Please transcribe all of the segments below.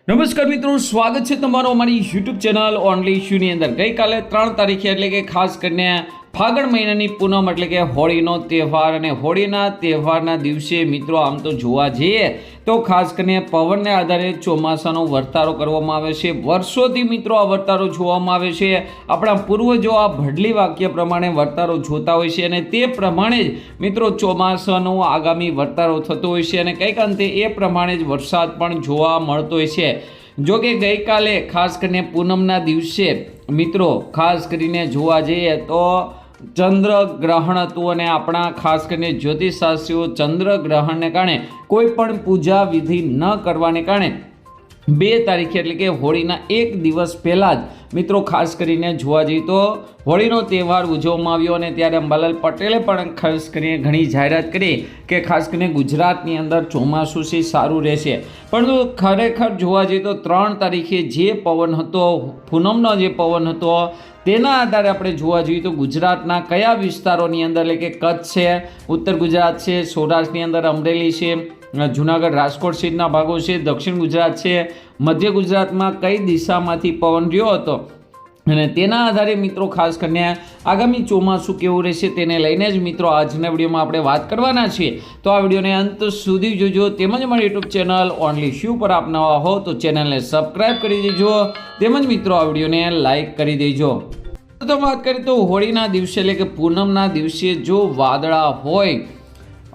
નમસ્કાર મિત્રો, સ્વાગત છે તમારો અમારી યુટ્યુબ ચેનલ ઓનલી ઇશ્યુની અંદર। ગઈકાલે 3 તારીખે એટલે કે ખાસ કરીને ફાગણ મહિનાની પૂનમ એટલે કે હોળીનો તહેવાર અને હોળીના તહેવારના દિવસે મિત્રો આમ તો જોવા જઈએ તો ખાસ કરીને પવનને આધારે ચોમાસાનો વર્તારો કરવામાં આવે છે। વર્ષોથી મિત્રો આ વર્તારો જોવામાં આવે છે। આપણા પૂર્વજો આ ભડલી વાક્ય પ્રમાણે વર્તારો જોતા હોય છે અને તે પ્રમાણે જ મિત્રો ચોમાસાનો આગામી વર્તારો થતો હોય છે અને કંઈક અંતે એ પ્રમાણે જ વરસાદ પણ જોવા મળતો હોય છે। જો કે ગઈકાલે ખાસ કરીને પૂનમના દિવસે મિત્રો ખાસ કરીને જોવા જઈએ તો ચંદ્રગ્રહણ હતું અને આપણા ખાસ કરીને જ્યોતિષશાસ્ત્રીઓ ચંદ્રગ્રહણને કારણે કોઈ પણ પૂજા વિધિ ન કરવાને કારણે 2 તારીખે એટલે કે હોળીના એક દિવસ પહેલાં જ મિત્રો ખાસ કરીને જોવા જઈએ તો હોળીનો તહેવાર ઉજવવામાં આવ્યો અને ત્યારે અંબાલાલ પટેલે પણ ખાસ કરીને ઘણી જાહેરાત કરી કે ખાસ કરીને ગુજરાતની અંદર ચોમાસું છે સારું રહેશે। પરંતુ ખરેખર જોવા જઈએ તો 3 તારીખે જે પવન હતો, પૂનમનો જે પવન હતો, તેના આધારે આપણે જોવા જોઈએ તો ગુજરાતના કયા વિસ્તારોની અંદર એટલે કે કચ્છ છે, ઉત્તર ગુજરાત છે, સૌરાષ્ટ્રની અંદર અમરેલી છે, જુનાગઢ રાજકોટ સહિતના ભાગો છે, દક્ષિણ ગુજરાત છે, મધ્ય ગુજરાતમાં કઈ દિશામાંથી પવન રહ્યો હતો અને તેના આધારે મિત્રો ખાસ કરીને આગામી ચોમાસું કેવું રહેશે તેને લઈને જ મિત્રો આજના વિડીયોમાં આપણે વાત કરવાના છીએ। તો આ વિડીયોને અંત સુધી જોજો, તેમજ અમારી યુટ્યુબ ચેનલ ઓનલી ઇશ્યુ પર આપ નવા હો તો ચેનલને સબસ્ક્રાઈબ કરી દેજો, તેમજ મિત્રો આ વિડીયોને લાઈક કરી દેજો। તો વાત કરીએ તો હોળીના દિવસે એટલે કે પૂનમના દિવસે જો વાદળા હોય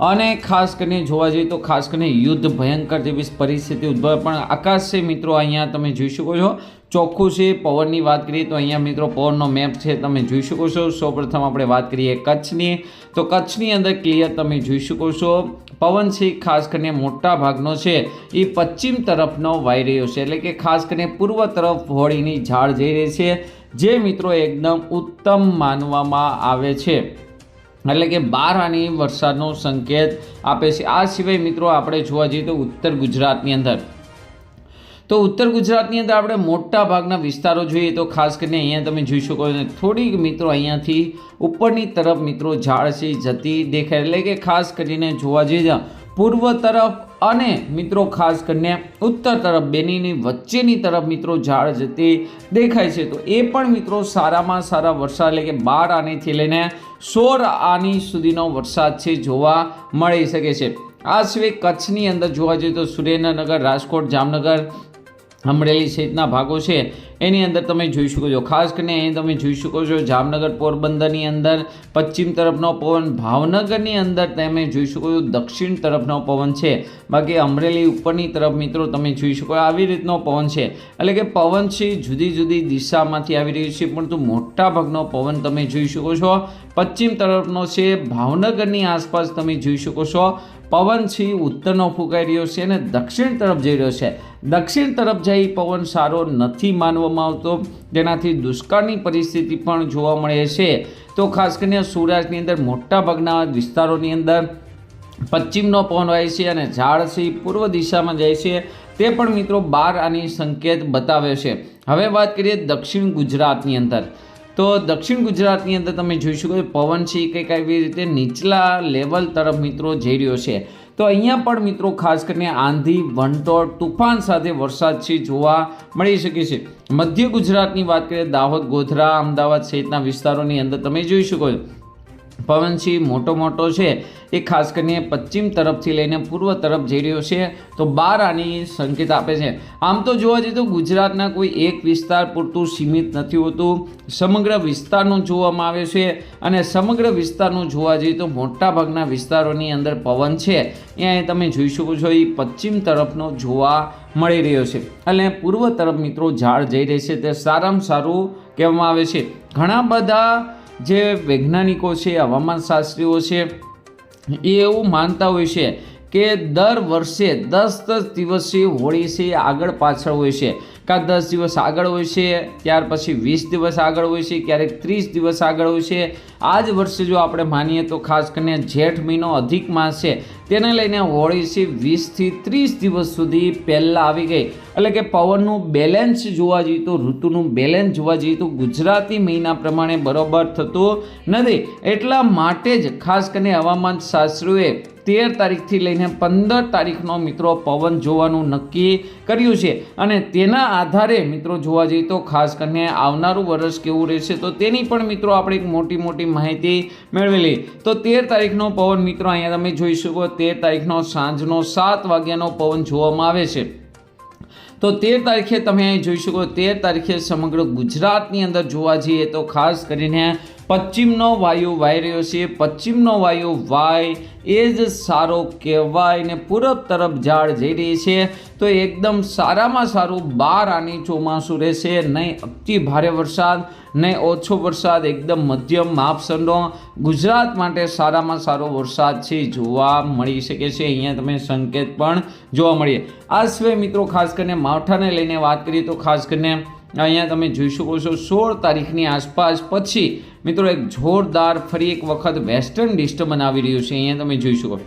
અને ખાસ કરીને જોવા જઈએ તો ખાસ કરીને યુદ્ધ ભયંકર જેવી પરિસ્થિતિ ઉદ્ભવે, પણ આકાશ છે મિત્રો અહીંયા તમે જોઈ શકો છો ચોખ્ખું છે। પવનની વાત કરીએ તો અહીંયા મિત્રો પવનનો મેપ છે તમે જોઈ શકો છો। સૌપ્રથમ આપણે વાત કરીએ કચ્છની, તો કચ્છની અંદર ક્લિયર તમે જોઈ શકો છો પવન છે ખાસ કરીને મોટા ભાગનો છે એ પશ્ચિમ તરફનો વાઈ રહ્યો છે, એટલે કે ખાસ કરીને પૂર્વ તરફ હોળીની ઝાડ જઈ રહી છે, જે મિત્રો એકદમ ઉત્તમ માનવામાં આવે છે, એટલે કે 12 આની વરસાદનો સંકેત આપે છે। આ સિવાય મિત્રો આપણે જોવા જઈએ તો ઉત્તર ગુજરાતની અંદર આપણે મોટા ભાગના વિસ્તારો જોઈએ તો ખાસ કરીને અહીંયા તમે જોઈ શકો છો થોડીક મિત્રો અહીંયાથી ઉપરની તરફ મિત્રો ઝાડ છે જતી દેખાય, એટલે કે ખાસ કરીને જોવા જઈએ પૂર્વ તરફ અને મિત્રો ખાસ કરીને ઉત્તર તરફ બેનીની વચ્ચેની તરફ મિત્રો ઝાડ જતી દેખાય છે। તો એ પણ મિત્રો સારામાં સારા વરસાદ એટલે કે 12 આનીથી લઈને 16 આની સુધીનો વરસાદ છે જોવા મળી શકે છે। આ સિવાય કચ્છની અંદર જોવા જઈએ તો સુરેન્દ્રનગર, રાજકોટ, જામનગર, અમરેલી સહિતના ભાગો છે એની અંદર તમે જોઈ શકો છો। ખાસ કરીને અહીં તમે જોઈ શકો છો જામનગર, પોરબંદરની અંદર પશ્ચિમ તરફનો પવન, ભાવનગરની અંદર તમે જોઈ શકો છો દક્ષિણ તરફનો પવન છે, બાકી અમરેલી ઉપરની તરફ મિત્રો તમે જોઈ શકો આવી રીતનો પવન છે, એટલે કે પવન છે જુદી જુદી દિશામાંથી આવી રહ્યું છે, પરંતુ મોટા ભાગનો પવન તમે જોઈ શકો છો પશ્ચિમ તરફનો છે। ભાવનગરની આસપાસ તમે જોઈ શકો છો પવન છે ઉત્તરનો ફૂંકાઈ રહ્યો છે અને દક્ષિણ તરફ જઈ રહ્યો છે। દક્ષિણ તરફ જઈ પવન સારો નથી માનવામાં આવતો, જેનાથી દુષ્કાળની પરિસ્થિતિ પણ જોવા મળે છે। તો ખાસ કરીને સૌરાષ્ટ્રની અંદર મોટા ભાગના વિસ્તારોની અંદર પશ્ચિમનો પવન વાય છે અને ઝાડ છે પૂર્વ દિશામાં જાય છે, તે પણ મિત્રો 12 આની સંકેત બતાવે છે। હવે વાત કરીએ દક્ષિણ ગુજરાતની અંદર, તો દક્ષિણ ગુજરાતની અંદર તમે જોઈ શકો છો પવન છે કંઈક આવી રીતે નીચલા લેવલ તરફ મિત્રો જઈ રહ્યો છે। તો અહીંયા પણ મિત્રો ખાસ કરીને આંધી, વંટોળ, તુફાન સાથે વરસાદ છે જોવા મળી શકે છે। મધ્ય ગુજરાતની વાત કરીએ દાહોદ, ગોધરા, અમદાવાદ સહિતના વિસ્તારોની અંદર તમે જોઈ શકો છો પવન છે મોટો છે એ ખાસ કરીને પશ્ચિમ તરફથી લઈને પૂર્વ તરફ જઈ રહ્યો છે, તો 12 આની સંકેત આપે છે। આમ તો જોવા જઈએ તો ગુજરાતના કોઈ એક વિસ્તાર પૂરતું સીમિત નથી હોતું, સમગ્ર વિસ્તારનું જોવામાં આવે છે અને સમગ્ર વિસ્તારનું જોવા જઈએ તો મોટા ભાગના વિસ્તારોની અંદર પવન છે અહીંયા તમે જોઈ શકો છો એ પશ્ચિમ તરફનો જોવા મળી રહ્યો છે, એટલે પૂર્વ તરફ મિત્રો ઝાડ જઈ રહી છે, તે સારામાં સારું કહેવામાં આવે છે। ઘણા બધા જે વૈજ્ઞાનિકો છે, હવામાન શાસ્ત્રીઓ છે, એ એવું માનતા હોય છે કે દર વર્ષે 10 દિવસે હોળી છે આગળ પાછળ હોય છે, કાં 10 દિવસ આગળ હોય છે, ત્યાર પછી 20 દિવસ આગળ હોય છે, ક્યારેક 30 દિવસ આગળ હોય છે. આ જ વર્ષે જો આપણે માનીએ તો ખાસ કરીને જેઠ મહિનો અધિક માસ છે તેને લઈને હોળી છે 20 થી 30 દિવસ સુધી પહેલાં આવી ગઈ. એટલે કે પવનનું બેલેન્સ જોવા જઈએ તો, ઋતુનું બેલેન્સ જોવા જઈએ તો ગુજરાતી મહિના પ્રમાણે બરોબર થતું નથી. એટલા માટે જ ખાસ કરીને હવામાન શાસ્ત્રીઓએ 13 તારીખથી લઈને 15 તારીખનો મિત્રો પવન જોવાનું નક્કી કર્યું છે. અને તેના આધારે મિત્રો જોવા જઈએ તો ખાસ કરીને આવનારું વર્ષ કેવું રહેશે તો તેની પણ મિત્રો આપણે એક મોટી માહિતી મેળવેલી. તો 13 તારીખનો પવન મિત્રો અહીંયા તમે જોઈ શકો, 13 તારીખનો સાંજનો 7 વાગ્યાનો પવન જોવામાં આવે છે. તો 13 તારીખે તમે અહીં જોઈ શકો, 13 તારીખે સમગ્ર ગુજરાતની અંદર જોવા જઈએ તો ખાસ કરીને પશ્ચિમનો વાયુ વાઈ રહ્યો છે. પશ્ચિમનો વાયુ વાય એ જ સારો કહેવાય ને પૂરબ તરફ ઝાડ જઈ રહી છે. તો એકદમ સારામાં સારું 12 આની ચોમાસું રહેશે. નહીં અતિ ભારે વરસાદ, નહીં ઓછો વરસાદ, એકદમ મધ્યમ માપસરનો ગુજરાત માટે સારામાં સારો વરસાદ છે જોવા મળી શકે છે. અહીંયા તમે સંકેત પણ જોવા મળીએ. આ સિવાય મિત્રો ખાસ કરીને માવઠાને લઈને વાત કરીએ તો ખાસ કરીને અહીંયા તમે જોઈ શકો છો 16 તારીખની આસપાસ પછી મિત્રો એક જોરદાર ફરી એક વખત વેસ્ટર્ન ડિસ્ટર્બન્સ આવી રહ્યું છે. અહીંયા તમે જોઈ શકો.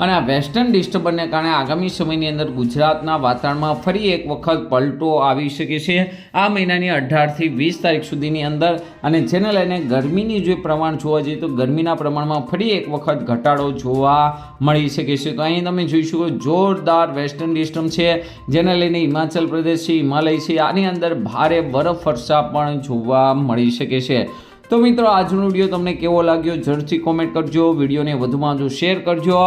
અને આ વેસ્ટર્ન ડિસ્ટર્બન્સને કારણે આગામી સમયની અંદર ગુજરાતના વાતાવરણમાં ફરી એક વખત પલટો આવી શકે છે આ મહિનાની 18 થી 20 તારીખ સુધીની અંદર. અને જેને લઈને ગરમીની જે પ્રમાણ જોવા જઈએ તો ગરમીના પ્રમાણમાં ફરી એક વખત ઘટાડો જોવા મળી શકે છે. તો અહીં તમે જોઈ શકો જોરદાર વેસ્ટર્ન ડિસ્ટર્બન્સ છે જેને લઈને હિમાચલ પ્રદેશ છે, હિમાલય છે, આની અંદર ભારે બરફવર્ષા પણ જોવા મળી શકે છે. તો મિત્રો આજનો વિડીયો તમને કેવો લાગ્યો જરૂરથી કોમેન્ટ કરજો. વિડીયોને વધુમાં વધુ શેર કરજો.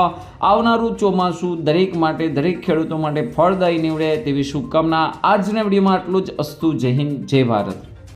આવનારું ચોમાસું દરેક માટે, દરેક ખેડૂતો માટે ફળદાયી નીવડે તેવી શુભકામના. આજના વિડીયોમાં આટલું જ. અસ્તુ. જય હિન્દ, જય ભારત.